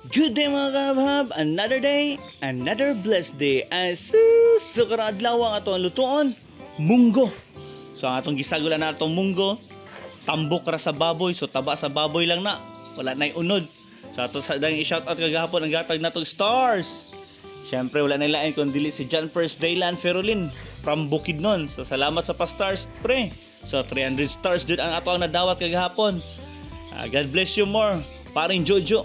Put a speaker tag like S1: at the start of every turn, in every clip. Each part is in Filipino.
S1: Good day mga kabhab, another day, another blessed day. As sa karang adlaw ang atong lutuon, munggo. So ang atong gisagulan na atong munggo, tambok ra sa baboy, so taba sa baboy lang na, wala na'y unod. So ato sa dang i-shoutout kagahapon ang gatag natong stars. Siyempre wala na lain kung dili si John First Daylan Ferolin from Bukidnon. So salamat sa pa-stars pre. So 300 stars jud ang ato ang nadawat kagahapon. God bless you more, paring Jojo.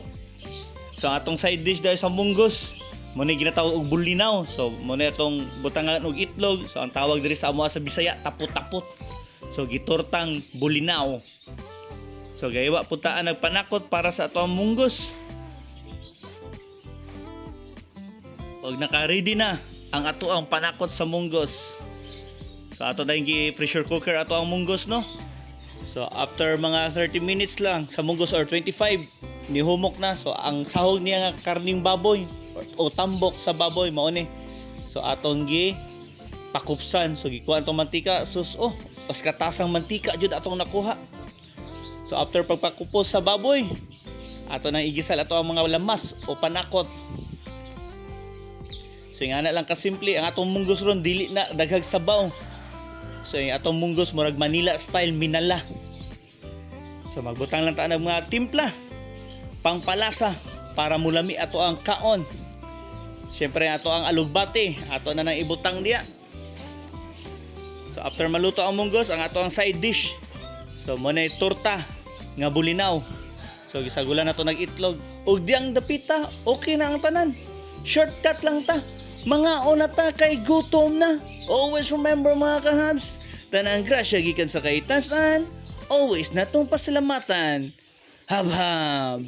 S1: So atong side dish dahil sa munggos, muna ginatawag og bulinaw. So muna itong butangan og itlog. So ang tawag diri sa amo sa Bisaya, tapot-tapot. So gitortang bulinaw. So gaywa putaan nagpanakot para sa atong munggos. Og naka-ready na ang ato ang panakot sa munggos. So ato dahil gi-pressure cooker ato ang munggos, no? So after mga 30 minutes lang sa munggos or 25, nihumok na. So ang sahog niya nga karning baboy o tambok sa baboy mao ni. So atong gi pakupsan. So gikuha atong mantika. Sus mas katasang mantika jud atong nakuha. So after pagpakupos sa baboy, ato nang igisal ato ang mga lamas o panakot. So nga na lang kasimple ang atong munggos ron dili na daghag sabaw. So yung atong munggos murag Manila style minala. So magbutang lang ta ng mga timpla, pangpalasa para mulami ato ang kaon. Siyempre ato ang alugbati, ato na nang ibutang diya. So after maluto ang munggos, ang ato ang side dish. So mo na torta nga bulinaw. So gisagulan nato nag-itlog. Ug diang dapita, okay na ang tanan. Shortcut lang ta. Mga ona ta kay gutom na. Always remember mga kahabs, tanang grasya gikan sa kaitasan, always natong pasalamatan. Hab-hab.